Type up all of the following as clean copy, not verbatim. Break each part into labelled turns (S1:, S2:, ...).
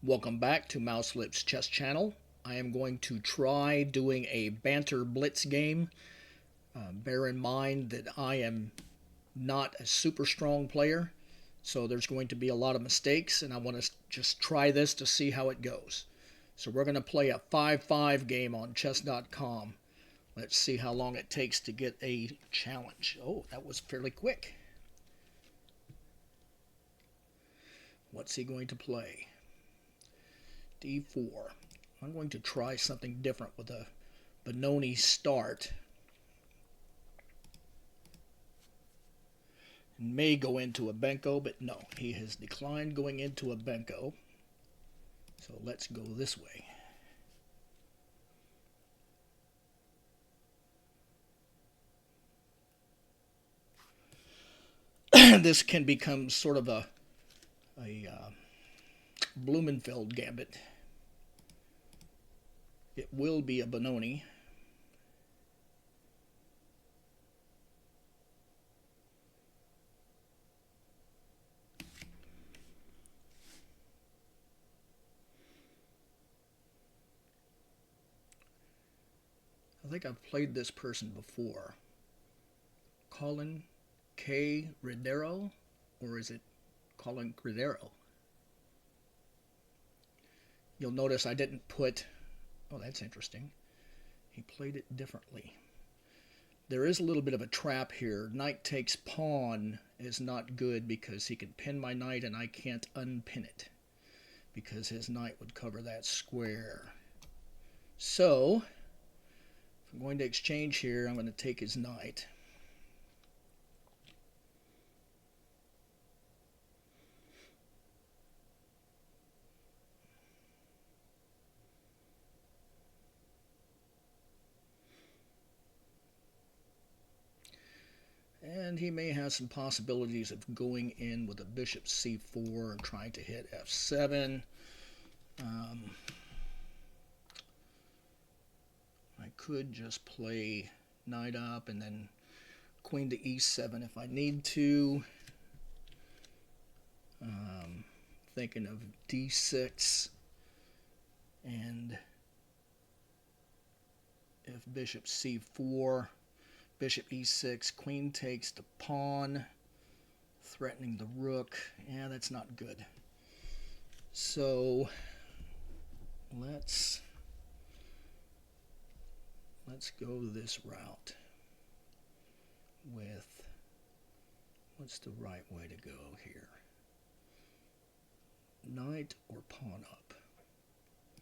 S1: Welcome back to Mouselip's Chess Channel. I am going to try doing a Banter Blitz game. Bear in mind that I am not a super strong player, so there's going to be a lot of mistakes, and I want to just try this to see how it goes. So we're going to play a 5-5 game on chess.com. Let's see how long it takes to get a challenge. Oh, that was fairly quick. What's he going to play? D4. I'm going to try something different with a Benoni start. And may go into a Benko, but no, he has declined going into a Benko. So let's go this way. This can become sort of a Blumenfeld gambit. It will be a Benoni. I think I've played this person before. Colin K. Ridero? Or is it Colin Ridero? You'll notice I didn't put... Oh, that's interesting. He played it differently. There is a little bit of a trap here. Knight takes pawn is not good because he can pin my knight and I can't unpin it because his knight would cover that square. So, if I'm going to exchange here, I'm going to take his knight. And he may have some possibilities of going in with a bishop c4 and trying to hit f7. I could just play knight up and then queen to e7 if I need to. Thinking of d6 and if bishop c4, bishop e6, queen takes the pawn, threatening the rook. Yeah, that's not good. So let's go this route with, what's the right way to go here? Knight or pawn up?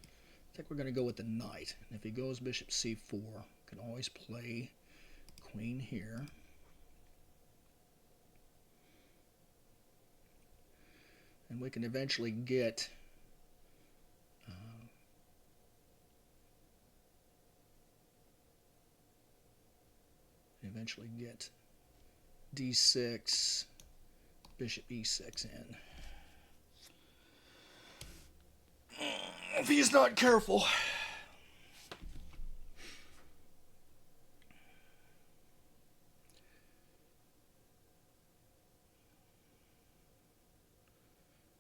S1: I think we're going to go with the knight. And if he goes bishop c4, can always play queen here. And we can eventually get d6, bishop e6 in. If he's not careful.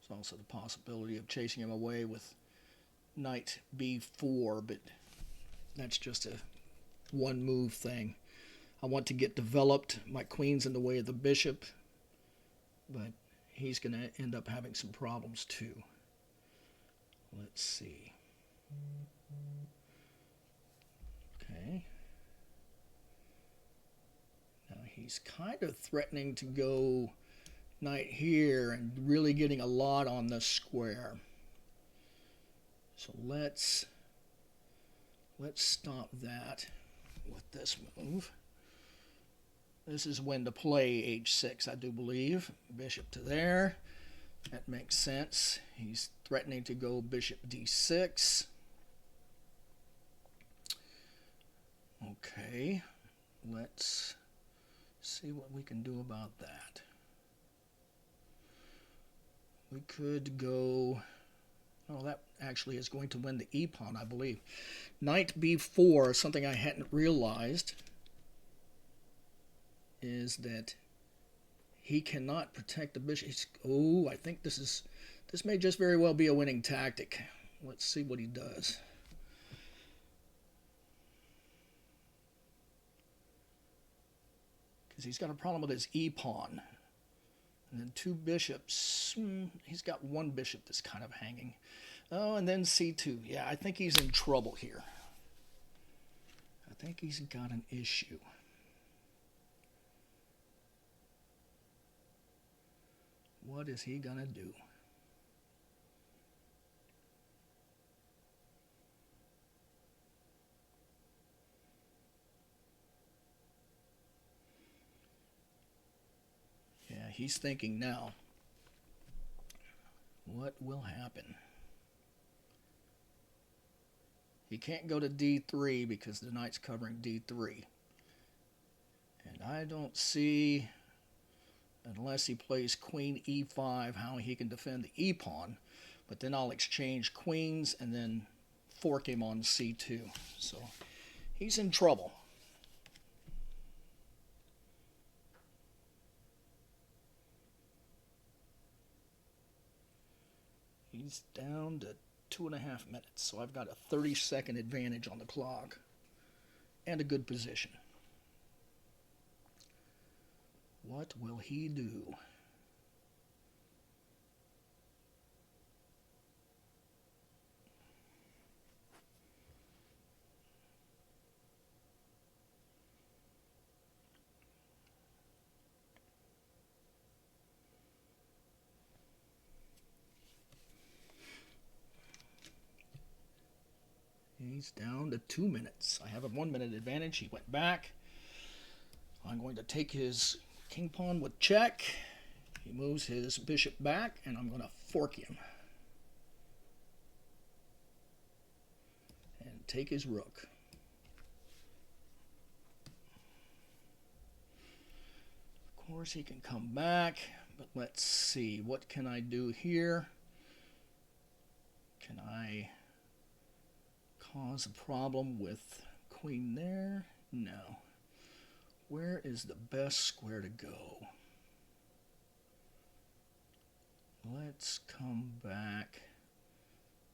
S1: There's also the possibility of chasing him away with knight b4, but that's just a one move thing. I want to get developed. My queen's in the way of the bishop, but he's going to end up having some problems too. Let's see. Okay. Now he's kind of threatening to go knight here and really getting a lot on the square. So let's stop that with this move. This is when to play h6, I do believe. Bishop to there. That makes sense. He's threatening to go bishop d6. Okay, let's see what we can do about that. We could go... Oh, that actually is going to win the e-pawn, I believe. Knight b4, something I hadn't realized, is that he cannot protect the bishop. Oh, I think this This may just very well be a winning tactic. Let's see what he does. Because he's got a problem with his e-pawn. And then two bishops. He's got one bishop that's kind of hanging. Oh, and then c2. Yeah, I think he's in trouble here. I think he's got an issue. What is he going to do? Yeah, he's thinking now. What will happen? He can't go to d3 because the knight's covering d3. And I don't see, unless he plays queen e5, how he can defend the e-pawn. But then I'll exchange queens and then fork him on c2. So he's in trouble. He's down to 2.5 minutes, so I've got a 30-second advantage on the clock and a good position. What will he do? He's down to 2 minutes. I have a 1 minute advantage. He went back. I'm going to take his king pawn with check. He moves his bishop back, and I'm going to fork him. And take his rook. Of course, he can come back, but let's see. What can I do here? Can I cause a problem with queen there? No. Where is the best square to go? Let's come back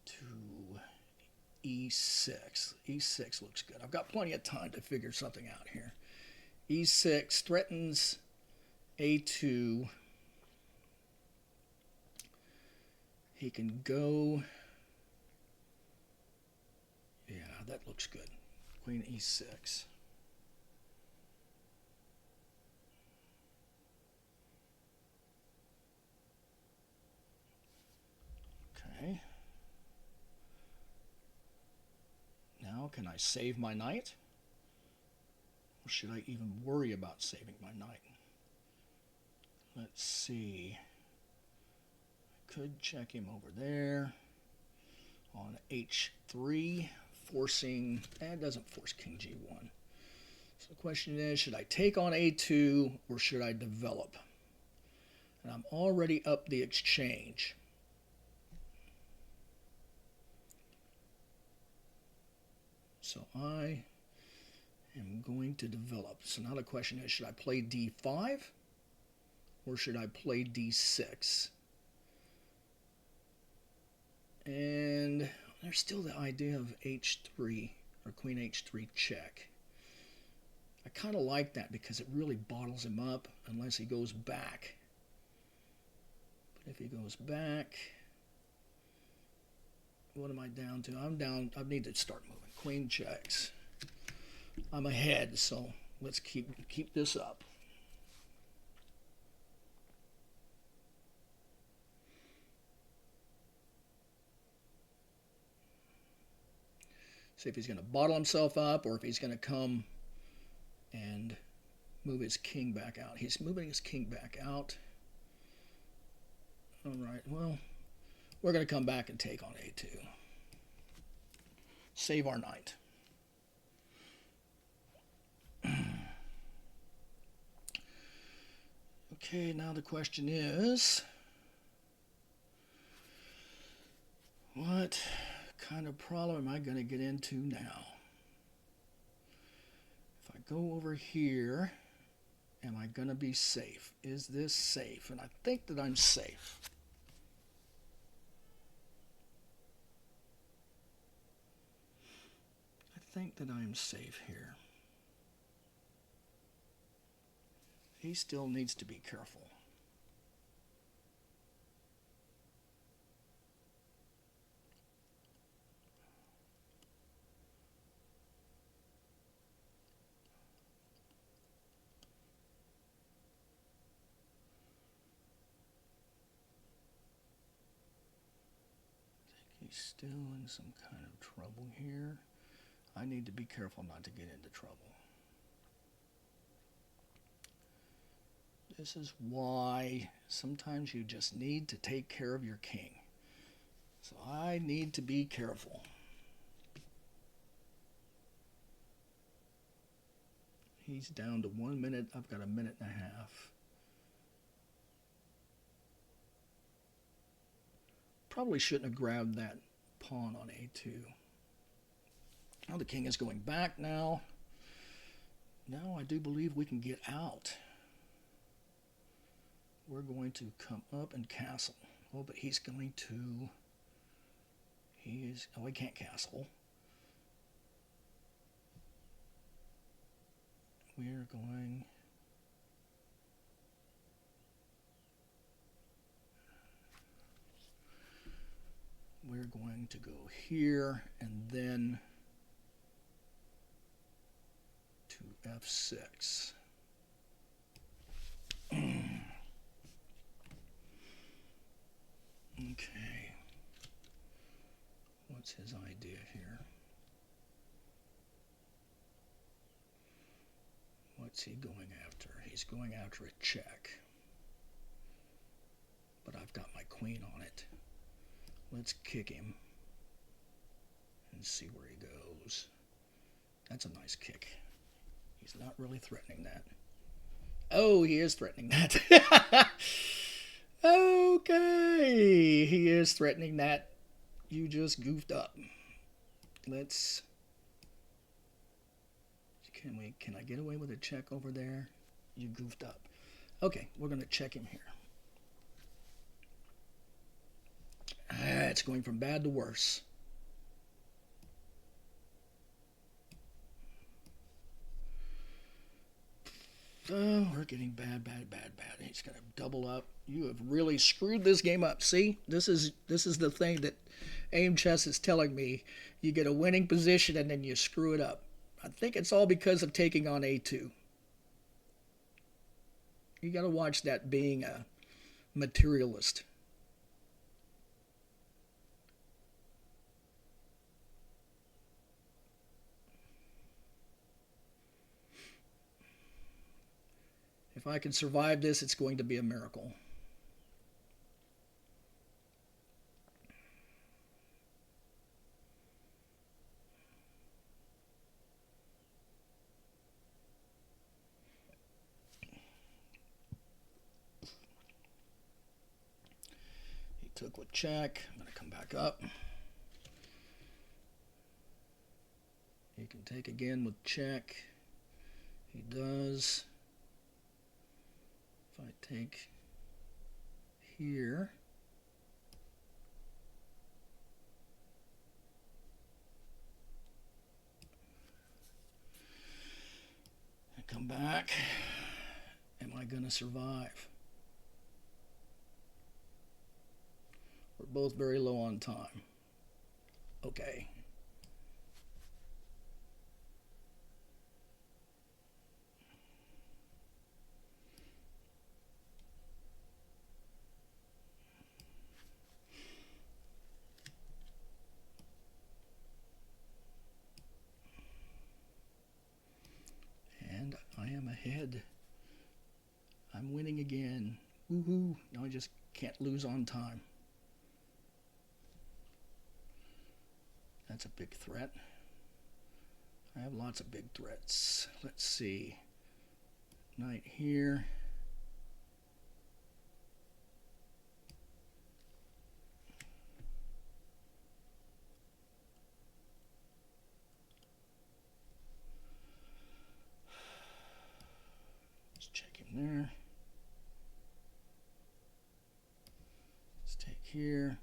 S1: to e6. e6 looks good. I've got plenty of time to figure something out here. e6 threatens a2. He can go. Yeah, that looks good. Queen e6. Okay. Now, can I save my knight? Or should I even worry about saving my knight? Let's see. I could check him over there on h3, forcing, it doesn't force king g1. So the question is, should I take on a2 or should I develop? And I'm already up the exchange. So I am going to develop. So now the question is, should I play d5 or should I play d6? And there's still the idea of h3 or queen h3 check. I kind of like that because it really bottles him up unless he goes back. But if he goes back, what am I down to? I'm down. I need to start moving. Queen checks. I'm ahead, so let's keep this up. See if he's going to bottle himself up or if he's going to come and move his king back out. He's moving his king back out. All right, well, we're going to come back and take on a2. Save our knight. Okay, now the question is, what kind of problem am I going to get into now? If I go over here, am I going to be safe? Is this safe? And I think that I'm safe. think that I'm safe here. He still needs to be careful. He's still in some kind of trouble here. I need to be careful not to get into trouble. This is why sometimes you just need to take care of your king. So I need to be careful. He's down to 1 minute. I've got a minute and a half. Probably shouldn't have grabbed that pawn on a2. Now the king is going back now. Now I do believe we can get out. We're going to come up and castle. Oh, but he's going to... he can't castle. We're going... to go here and then to f6. Okay. What's his idea here? What's he going after? He's going after a check. But I've got my queen on it. Let's kick him and see where he goes. That's a nice kick. He's not really threatening that. Oh, he is threatening that. Okay, he is threatening that. You just goofed up. Let's... Can I get away with a check over there? You goofed up. Okay, we're going to check him here. It's going from bad to worse. Oh, we're getting bad. He's going to double up. You have really screwed this game up. See, this is the thing that Aim Chess is telling me. You get a winning position and then you screw it up. I think it's all because of taking on a2. You got to watch that being a materialist. If I can survive this, it's going to be a miracle. He took with check. I'm going to come back up. He can take again with check. He does. If I take here, and come back, am I going to survive? We're both very low on time. Okay. And I am ahead. I'm winning again. Woohoo! Now I just can't lose on time. That's a big threat. I have lots of big threats. Let's see. Knight here. Let's check him there. Let's take here.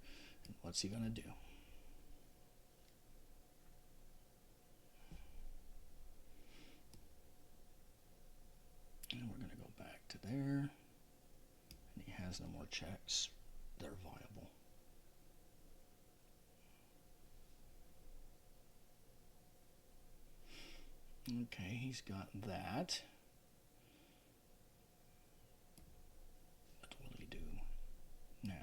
S1: And what's he gonna do? has no more checks. They're viable. Okay, he's got that. What will he do now?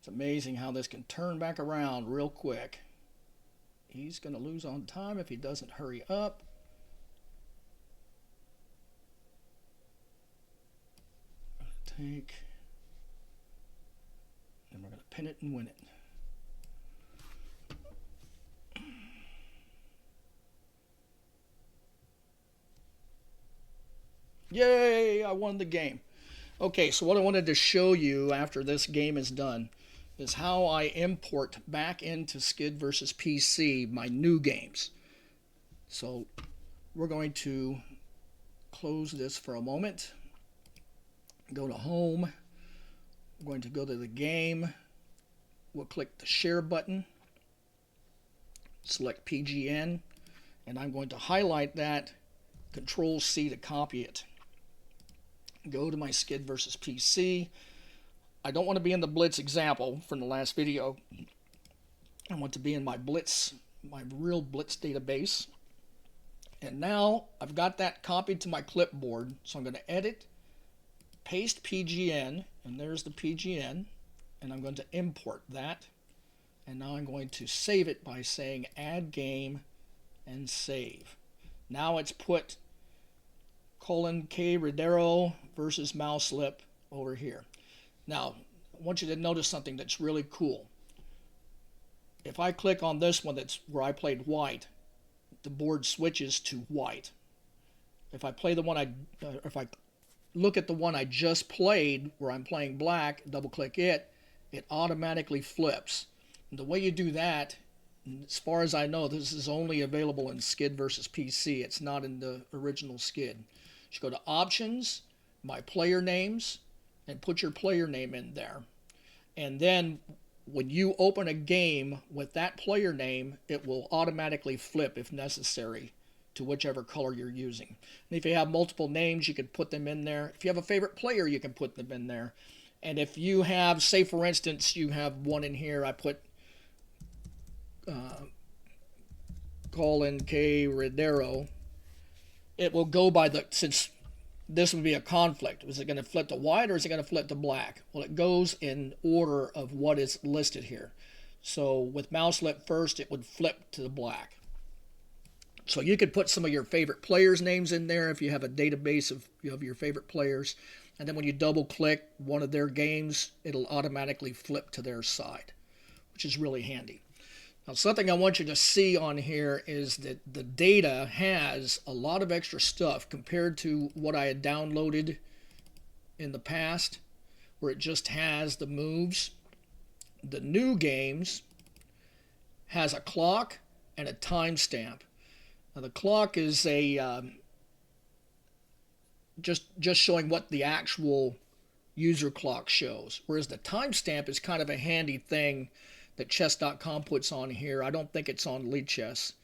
S1: It's amazing how this can turn back around real quick. He's going to lose on time if he doesn't hurry up. Take, and we're going to pin it and win it. Yay, I won the game. Okay, so what I wanted to show you after this game is done is how I import back into SCID-vs-PC my new games. So we're going to close this for a moment. Go to Home. I'm going to go to the game. We'll click the Share button. Select PGN. And I'm going to highlight that. Control-C to copy it. Go to my SCID-vs-PC. I don't want to be in the Blitz example from the last video. I want to be in my Blitz, my real Blitz database. And now I've got that copied to my clipboard. So I'm going to edit, paste PGN, and there's the PGN. And I'm going to import that. And now I'm going to save it by saying add game and save. Now it's put K. Rodero versus Mouselip over here. Now, I want you to notice something that's really cool. If I click on this one that's where I played white, the board switches to white. If I play the one if I look at the one I just played where I'm playing black, double click it, it automatically flips. And the way you do that, as far as I know, this is only available in SCID-vs-PC. It's not in the original SCID. You go to Options, My Player Names, and put your player name in there. And then when you open a game with that player name, it will automatically flip, if necessary, to whichever color you're using. And if you have multiple names, you can put them in there. If you have a favorite player, you can put them in there. And if you have, say for instance, you have one in here, I put K. Rodero, it will go by the, since this would be a conflict, is it going to flip to white or is it going to flip to black? Well, it goes in order of what is listed here. So with Mouselip first, it would flip to the black. So you could put some of your favorite players' names in there if you have a database of your favorite players. And then when you double click one of their games, it'll automatically flip to their side, which is really handy. Now, something I want you to see on here is that the data has a lot of extra stuff compared to what I had downloaded in the past, where it just has the moves. The new games has a clock and a timestamp. Now, the clock is a just showing what the actual user clock shows, whereas the timestamp is kind of a handy thing that chess.com puts on here. I don't think it's on Lead Chess.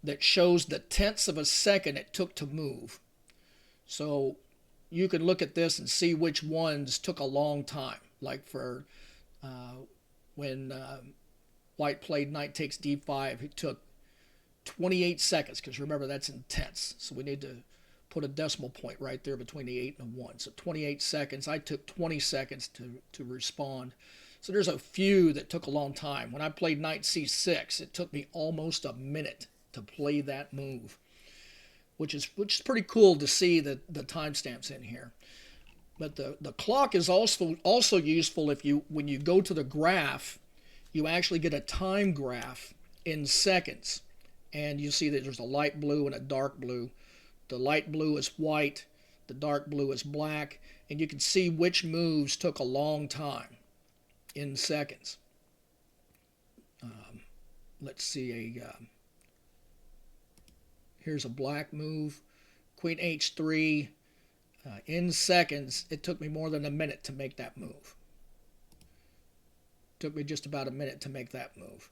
S1: That shows the tenths of a second it took to move. So you can look at this and see which ones took a long time. Like for when white played knight takes d5, it took 28 seconds, because remember that's in tenths. So we need to put a decimal point right there between the 8 and the 1. So 28 seconds. I took 20 seconds to respond. So there's a few that took a long time. When I played knight c6, it took me almost a minute to play that move, which is pretty cool to see the timestamps in here. But the clock is also useful if when you go to the graph, you actually get a time graph in seconds. and you see that there's a light blue and a dark blue. The light blue is white, the dark blue is black, and you can see which moves took a long time in seconds. Let's see, here's a black move, Queen H3. In seconds, it took me more than a minute to make that move. Took me just about a minute to make that move,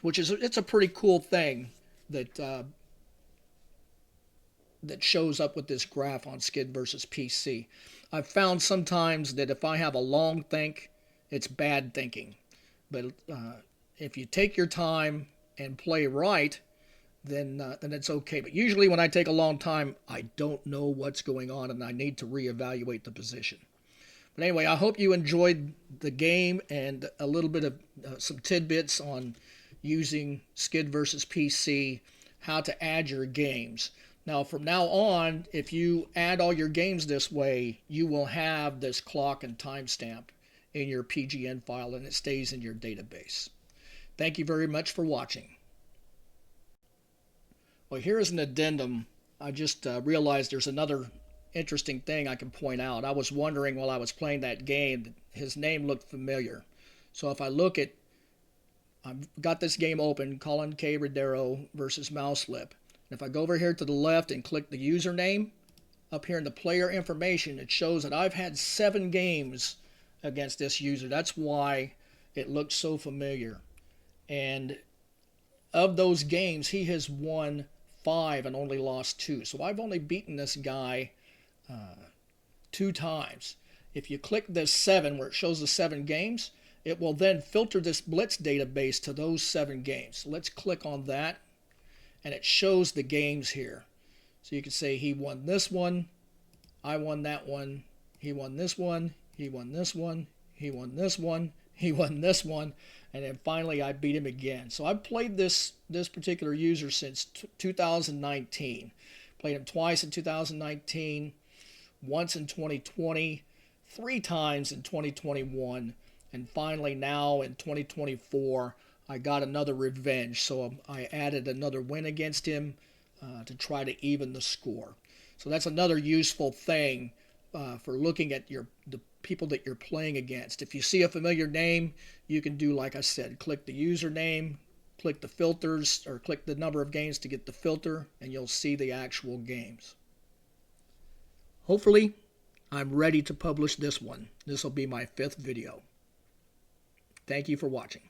S1: which is, it's a pretty cool thing that that shows up with this graph on SCID versus PC. I've found sometimes that if I have a long think, it's bad thinking. But if you take your time and play right, then it's okay. But usually when I take a long time, I don't know what's going on and I need to reevaluate the position. But anyway, I hope you enjoyed the game and a little bit of some tidbits on using SCID versus PC, how to add your games. Now, from now on, if you add all your games this way, you will have this clock and timestamp in your PGN file, and it stays in your database. Thank you very much for watching. Well, here is an addendum. I just realized there's another interesting thing I can point out. I was wondering while I was playing that game, his name looked familiar. So if I look at, I've got this game open, Colin K. Rodero versus Mouselip. If I go over here to the left and click the username, up here in the player information, it shows that I've had 7 games against this user. That's why it looks so familiar. And of those games, he has won 5 and only lost 2. So I've only beaten this guy 2 times. If you click this 7 where it shows the 7 games, it will then filter this Blitz database to those 7 games. So let's click on that, and it shows the games here. So you can say he won this one, I won that one, he won this one, he won this one, he won this one, he won this one, and then finally I beat him again. So I've played this particular user since 2019. Played him twice in 2019, once in 2020, 3 times in 2021, and finally now in 2024 I got another revenge. So I added another win against him to try to even the score. So that's another useful thing for looking at the people that you're playing against. If you see a familiar name, you can do, like I said, click the username, click the filters, or click the number of games to get the filter, and you'll see the actual games. Hopefully, I'm ready to publish this one. This will be my 5th video. Thank you for watching.